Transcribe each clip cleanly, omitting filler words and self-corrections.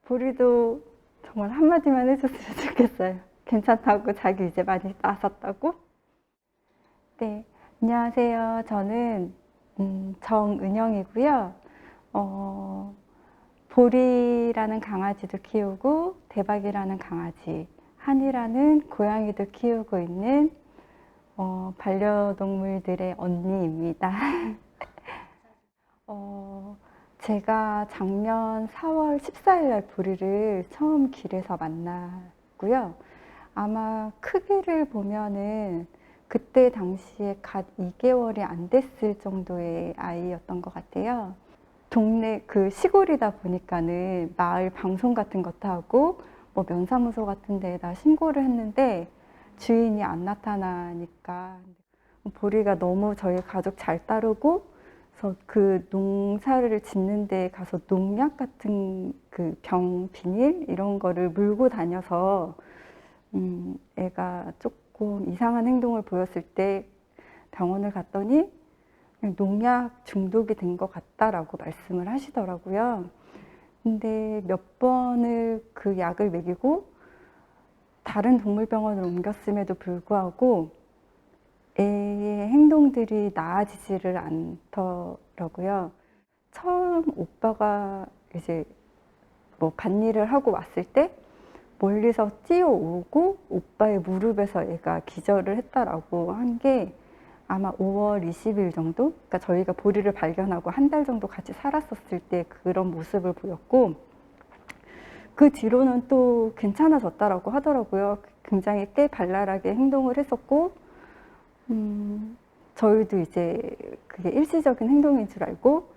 보리도 정말 한마디만 해줬으면 좋겠어요. 괜찮다고, 자기 이제 많이 나섰다고. 네, 안녕하세요. 저는 정은영이고요. 보리라는 강아지도 키우고 대박이라는 강아지, 한이라는 고양이도 키우고 있는 반려동물들의 언니입니다. 제가 작년 4월 14일 날 보리를 처음 길에서 만났고요. 아마 크기를 보면은 그때 당시에 갓 2개월이 안 됐을 정도의 아이였던 것 같아요. 동네 그 시골이다 보니까는 마을 방송 같은 것도 하고 뭐 면사무소 같은 데에다 신고를 했는데 주인이 안 나타나니까 보리가 너무 저희 가족 잘 따르고, 그래서 그 농사를 짓는 데 가서 농약 같은 그 병 비닐 이런 거를 물고 다녀서 애가 조금 이상한 행동을 보였을 때 병원을 갔더니 농약 중독이 된 것 같다라고 말씀을 하시더라고요. 근데 몇 번을 그 약을 먹이고 다른 동물병원을 옮겼음에도 불구하고 애의 행동들이 나아지지를 않더라고요. 처음 오빠가 이제 뭐 밭일을 하고 왔을 때 멀리서 뛰어오고 오빠의 무릎에서 애가 기절을 했다라고 한 게 아마 5월 20일 정도? 그러니까 저희가 보리를 발견하고 한 달 정도 같이 살았었을 때 그런 모습을 보였고, 그 뒤로는 또 괜찮아졌다라고 하더라고요. 굉장히 꽤 발랄하게 행동을 했었고, 저희도 이제 그게 일시적인 행동인 줄 알고,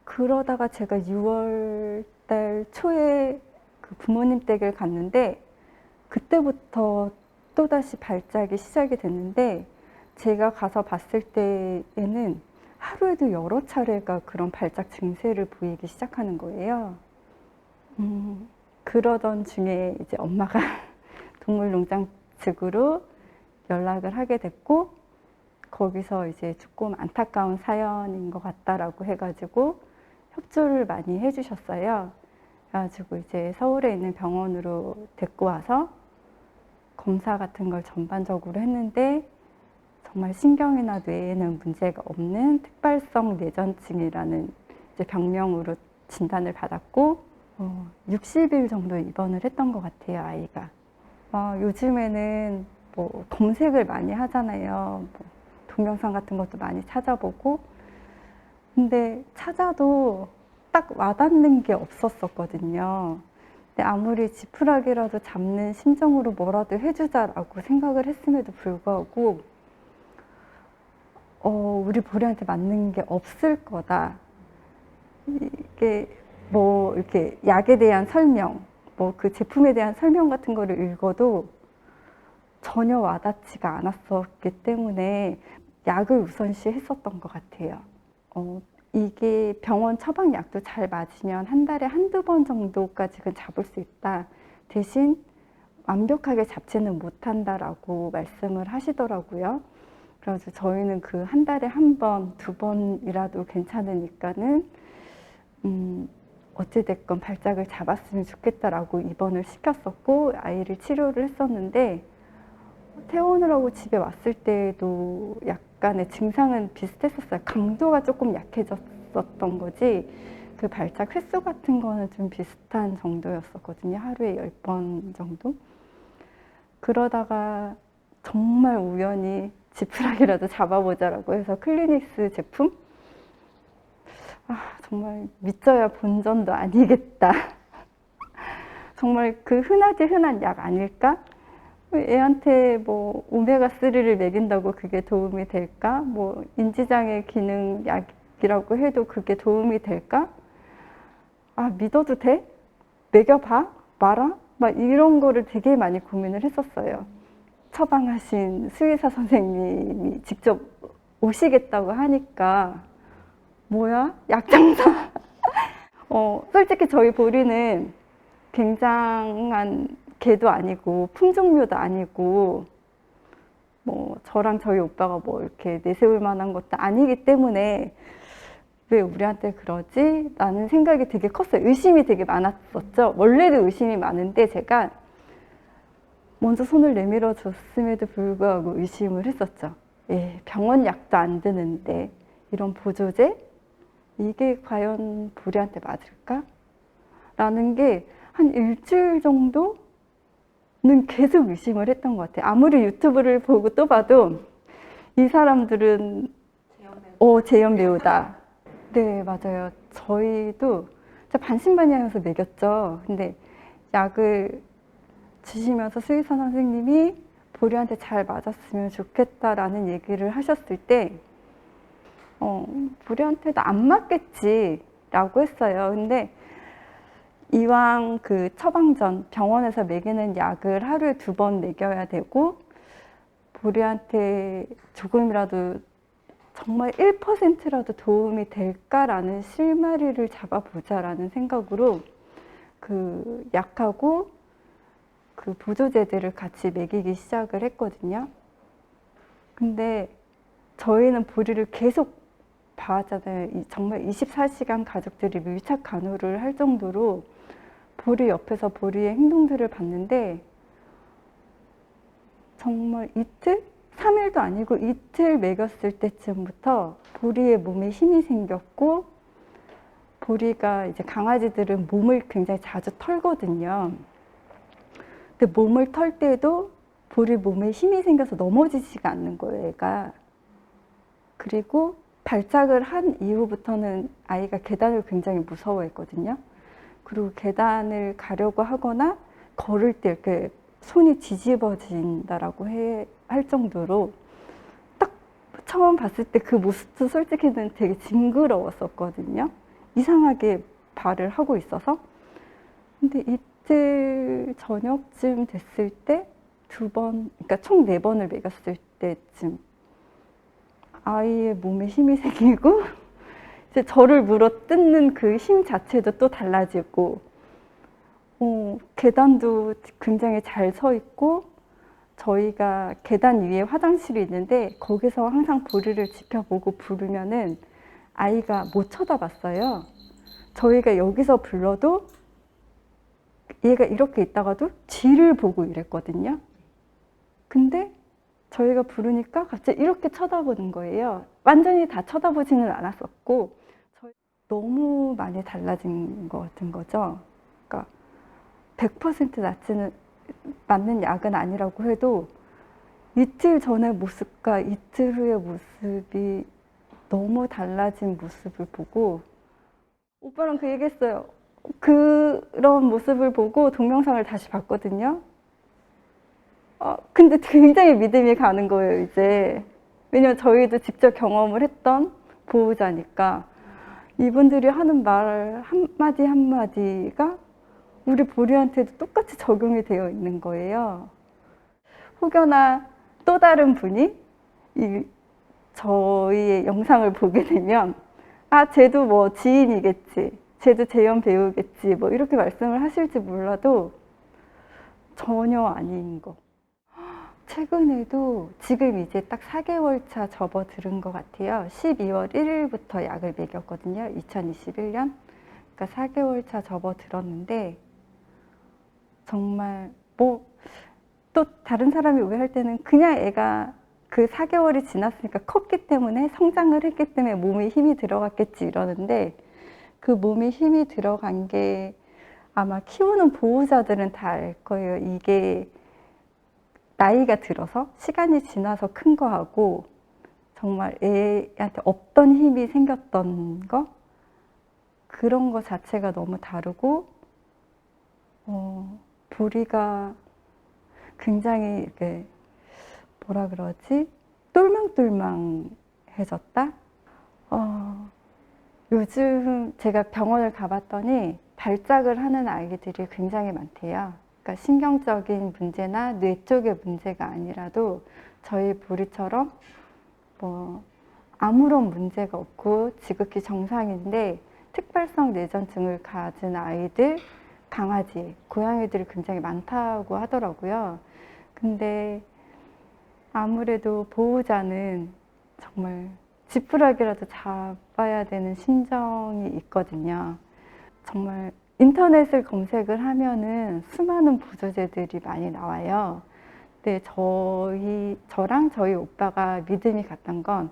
그러다가 제가 6월 달 초에 그 부모님 댁을 갔는데 그때부터 또다시 발작이 시작이 됐는데, 제가 가서 봤을 때에는 하루에도 여러 차례가 그런 발작 증세를 보이기 시작하는 거예요. 그러던 중에 이제 엄마가 동물농장 측으로 연락을 하게 됐고, 거기서 이제 조금 안타까운 사연인 것 같다라고 해가지고 협조를 많이 해주셨어요. 그래가지고 이제 서울에 있는 병원으로 데리고 와서 검사 같은 걸 전반적으로 했는데 정말 신경이나 뇌에는 문제가 없는 특발성 뇌전증이라는 이제 병명으로 진단을 받았고 60일 정도 입원을 했던 것 같아요, 아이가. 요즘에는 뭐 검색을 많이 하잖아요. 뭐 동영상 같은 것도 많이 찾아보고, 근데 찾아도 딱 와닿는 게 없었었거든요. 근데 아무리 지푸라기라도 잡는 심정으로 뭐라도 해주자라고 생각을 했음에도 불구하고 우리 보리한테 맞는 게 없을 거다. 이게 뭐 이렇게 약에 대한 설명, 뭐 그 제품에 대한 설명 같은 거를 읽어도 전혀 와닿지가 않았었기 때문에 약을 우선시 했었던 것 같아요. 이게 병원 처방약도 잘 맞으면 한 달에 한두 번 정도까지는 잡을 수 있다. 대신 완벽하게 잡지는 못한다라고 말씀을 하시더라고요. 그래서 저희는 그 한 달에 한 번, 두 번이라도 괜찮으니까는 어찌됐건 발작을 잡았으면 좋겠다라고 입원을 시켰었고 아이를 치료를 했었는데, 퇴원을 집에 왔을 때도 약간의 증상은 비슷했었어요. 강도가 조금 약해졌었던 거지 그 발작 횟수 같은 거는 좀 비슷한 정도였었거든요. 하루에 10번 정도. 그러다가 정말 우연히 지푸라기라도 잡아보자라고 해서 클리닉스 제품, 정말 믿져야 본전도 아니겠다. 정말 그 흔하디 흔한 약 아닐까? 애한테 뭐 오메가3를 먹인다고 그게 도움이 될까? 뭐 인지장애 기능 약이라고 해도 그게 도움이 될까? 믿어도 돼? 먹여봐? 말아? 막 이런 거를 되게 많이 고민을 했었어요. 처방하신 수의사 선생님이 직접 오시겠다고 하니까 뭐야? 약장사? 솔직히 저희 보리는 굉장한 개도 아니고 품종묘도 아니고 뭐 저랑 저희 오빠가 뭐 이렇게 내세울 만한 것도 아니기 때문에 왜 우리한테 그러지? 라는 생각이 되게 컸어요. 의심이 되게 많았었죠. 원래도 의심이 많은데 제가 먼저 손을 내밀어 줬음에도 불구하고 의심을 했었죠. 예, 병원 약도 안 드는데 이런 보조제? 이게 과연 보리한테 맞을까? 라는 게 한 일주일 정도는 계속 의심을 했던 것 같아요. 아무리 유튜브를 보고 또 봐도 이 사람들은 재현 배우다. 네, 맞아요. 저희도 진짜 반신반의하면서 먹였죠. 근데 약을 주시면서 수의사 선생님이 보리한테 잘 맞았으면 좋겠다라는 얘기를 하셨을 때, 보리한테도 안 맞겠지라고 했어요. 근데 이왕 그 처방전 병원에서 먹이는 약을 하루에 2번 먹여야 되고, 보리한테 조금이라도 정말 1%라도 도움이 될까라는 실마리를 잡아보자라는 생각으로 그 약하고 그 보조제들을 같이 먹이기 시작을 했거든요. 근데 저희는 보리를 계속 봐왔잖아요. 정말 24시간 가족들이 밀착 간호를 할 정도로 보리 옆에서 보리의 행동들을 봤는데 정말 이틀? 3일도 아니고 이틀 먹였을 때쯤부터 보리의 몸에 힘이 생겼고, 보리가 이제 강아지들은 몸을 굉장히 자주 털거든요. 근데 몸을 털 때도 보리 몸에 힘이 생겨서 넘어지지가 않는 거예요, 얘가. 그리고 발작을 한 이후부터는 아이가 계단을 굉장히 무서워했거든요. 그리고 계단을 가려고 하거나 걸을 때 이렇게 손이 뒤집어진다라고 할 정도로 딱 처음 봤을 때 그 모습도 솔직히는 되게 징그러웠었거든요. 이상하게 발을 하고 있어서. 근데 이틀 저녁쯤 됐을 때 2번, 그러니까 총 4번을 먹였을 때쯤 아이의 몸에 힘이 생기고 이제 저를 물어 뜯는 그 힘 자체도 또 달라지고, 계단도 굉장히 잘 서 있고, 저희가 계단 위에 화장실이 있는데 거기서 항상 보리를 지켜보고 부르면은 아이가 못 쳐다봤어요. 저희가 여기서 불러도 얘가 이렇게 있다가도 뒤를 보고 이랬거든요. 근데 저희가 부르니까 갑자기 이렇게 쳐다보는 거예요. 완전히 다 쳐다보지는 않았었고, 너무 많이 달라진 것 같은 거죠. 그러니까 100% 맞는 약은 아니라고 해도 이틀 전의 모습과 이틀 후의 모습이 너무 달라진 모습을 보고, 오빠랑 그 얘기했어요. 그런 모습을 보고 동영상을 다시 봤거든요. 근데 굉장히 믿음이 가는 거예요, 이제. 왜냐면 저희도 직접 경험을 했던 보호자니까. 이분들이 하는 말 한마디 한마디가 우리 보리한테도 똑같이 적용이 되어 있는 거예요. 혹여나 또 다른 분이 저희의 영상을 보게 되면 쟤도 뭐 지인이겠지, 쟤도 재연 배우겠지, 뭐 이렇게 말씀을 하실지 몰라도 전혀 아닌 거. 최근에도 지금 이제 딱 4개월 차 접어들은 것 같아요. 12월 1일부터 약을 먹였거든요. 2021년. 그러니까 4개월 차 접어들었는데 정말 뭐 또 다른 사람이 오해할 때는 그냥 애가 그 4개월이 지났으니까 컸기 때문에 성장을 했기 때문에 몸에 힘이 들어갔겠지 이러는데, 그 몸에 힘이 들어간 게 아마 키우는 보호자들은 다 알 거예요. 이게 나이가 들어서 시간이 지나서 큰 거하고 정말 애한테 없던 힘이 생겼던 거, 그런 거 자체가 너무 다르고, 보리가 굉장히 이렇게 뭐라 그러지? 똘망똘망해졌다? 요즘 제가 병원을 가봤더니 발작을 하는 아이들이 굉장히 많대요. 그러니까 신경적인 문제나 뇌 쪽의 문제가 아니라도 저희 보리처럼 뭐 아무런 문제가 없고 지극히 정상인데 특별성 뇌전증을 가진 아이들, 강아지, 고양이들이 굉장히 많다고 하더라고요. 근데 아무래도 보호자는 정말 지푸라기라도 잡아야 되는 심정이 있거든요. 정말 인터넷을 검색을 하면은 수많은 보조제들이 많이 나와요. 근데 저랑 저희 오빠가 믿음이 갔던 건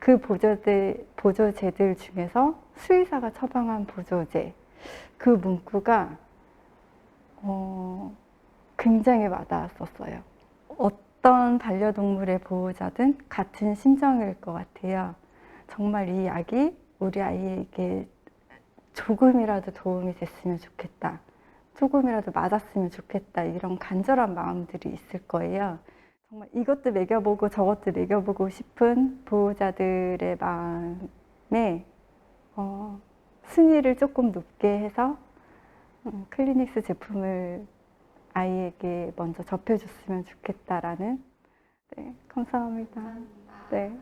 그 보조제들 중에서 수의사가 처방한 보조제. 그 문구가 굉장히 와닿았었어요. 어떤 반려동물의 보호자든 같은 심정일 것 같아요. 정말 이 약이 우리 아이에게 조금이라도 도움이 됐으면 좋겠다. 조금이라도 맞았으면 좋겠다. 이런 간절한 마음들이 있을 거예요. 정말 이것도 먹여보고 저것도 먹여보고 싶은 보호자들의 마음에 순위를 조금 높게 해서 클리닉스 제품을 아이에게 먼저 접해줬으면 좋겠다라는. 네, 감사합니다. 네.